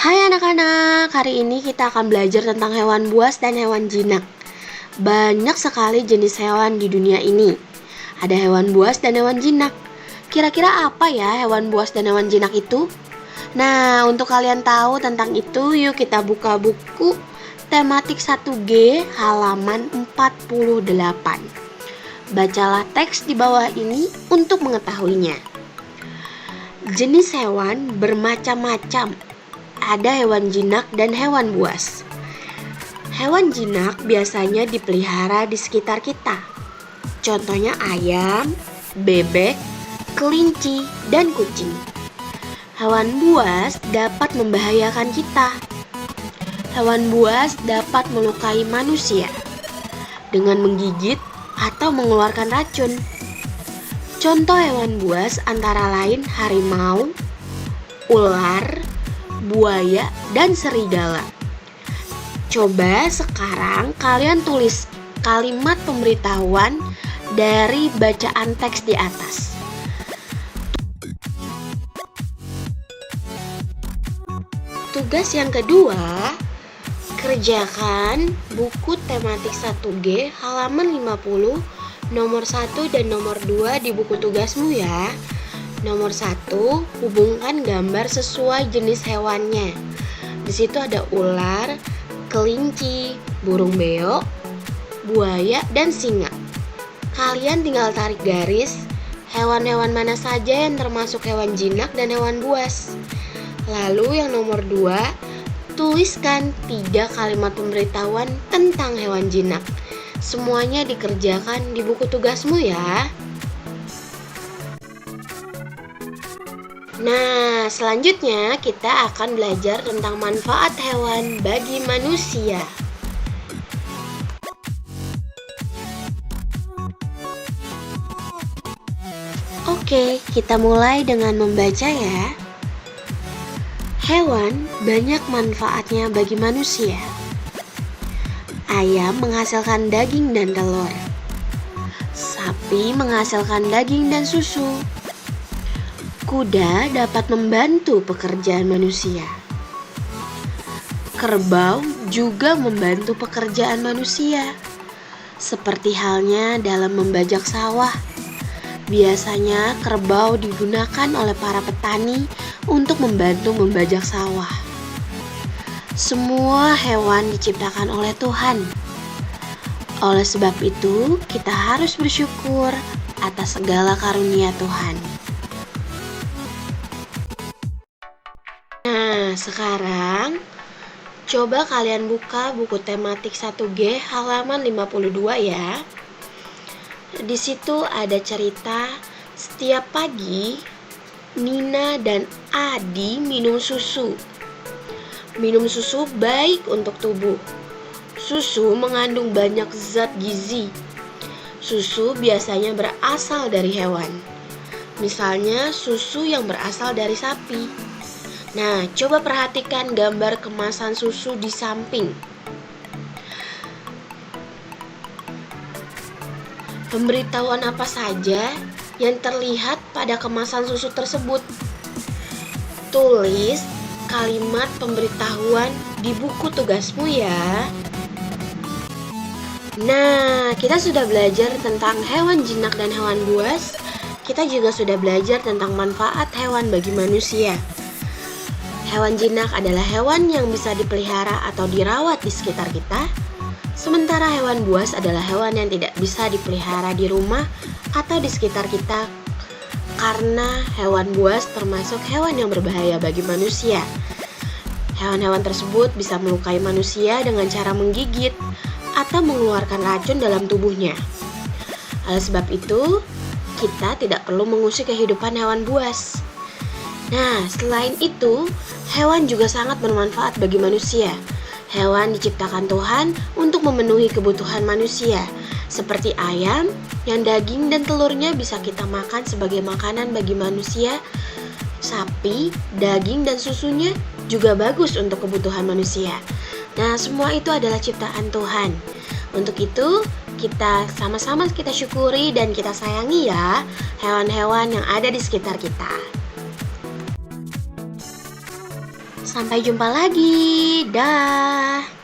Hai anak-anak, hari ini kita akan belajar tentang hewan buas dan hewan jinak. Banyak sekali jenis hewan di dunia ini. Ada hewan buas dan hewan jinak. Kira-kira apa ya hewan buas dan hewan jinak itu? Nah, untuk kalian tahu tentang itu, yuk kita buka buku tematik 1G halaman 48. Bacalah teks di bawah ini untuk mengetahuinya. Jenis hewan bermacam-macam. Ada hewan jinak dan hewan buas. Hewan jinak biasanya dipelihara di sekitar kita. Contohnya ayam, bebek, kelinci, dan kucing. Hewan buas dapat membahayakan kita. Hewan buas dapat melukai manusia dengan menggigit atau mengeluarkan racun. Contoh hewan buas antara lain harimau, ular, buaya, dan serigala. Coba sekarang kalian tulis kalimat pemberitahuan dari bacaan teks di atas. Tugas yang kedua, kerjakan buku tematik 1G halaman 50 nomor 1 dan nomor 2 di buku tugasmu ya. Nomor 1, hubungkan gambar sesuai jenis hewannya. Di situ ada ular, kelinci, burung beo, buaya, dan singa. Kalian tinggal tarik garis hewan-hewan mana saja yang termasuk hewan jinak dan hewan buas. Lalu yang nomor 2, tuliskan 3 kalimat pemberitahuan tentang hewan jinak. Semuanya dikerjakan di buku tugasmu ya. Nah, selanjutnya kita akan belajar tentang manfaat hewan bagi manusia. Oke, kita mulai dengan membaca ya. Hewan banyak manfaatnya bagi manusia. Ayam menghasilkan daging dan telur. Sapi menghasilkan daging dan susu. Kuda dapat membantu pekerjaan manusia. Kerbau juga membantu pekerjaan manusia, seperti halnya dalam membajak sawah. Biasanya kerbau digunakan oleh para petani untuk membantu membajak sawah. Semua hewan diciptakan oleh Tuhan. Oleh sebab itu, kita harus bersyukur atas segala karunia Tuhan. Nah, sekarang coba kalian buka buku tematik 1G halaman 52 ya. Di situ ada cerita setiap pagi Nina dan Adi minum susu. Minum susu baik untuk tubuh. Susu mengandung banyak zat gizi. Susu biasanya berasal dari hewan. Misalnya susu yang berasal dari sapi. Nah, coba perhatikan gambar kemasan susu di samping. Pemberitahuan apa saja yang terlihat pada kemasan susu tersebut? Tulis kalimat pemberitahuan di buku tugasmu ya. Nah, kita sudah belajar tentang hewan jinak dan hewan buas. Kita juga sudah belajar tentang manfaat hewan bagi manusia. Hewan jinak adalah hewan yang bisa dipelihara atau dirawat di sekitar kita. Sementara hewan buas adalah hewan yang tidak bisa dipelihara di rumah atau di sekitar kita, karena hewan buas termasuk hewan yang berbahaya bagi manusia. Hewan-hewan tersebut bisa melukai manusia dengan cara menggigit atau mengeluarkan racun dalam tubuhnya. Oleh sebab itu, kita tidak perlu mengusik kehidupan hewan buas. Nah, selain itu, hewan juga sangat bermanfaat bagi manusia. Hewan diciptakan Tuhan untuk memenuhi kebutuhan manusia, seperti ayam yang daging dan telurnya bisa kita makan sebagai makanan bagi manusia. Sapi, daging dan susunya juga bagus untuk kebutuhan manusia. Nah, semua itu adalah ciptaan Tuhan. Untuk itu, kita sama-sama kita syukuri dan kita sayangi ya hewan-hewan yang ada di sekitar kita. Sampai jumpa lagi. Dah.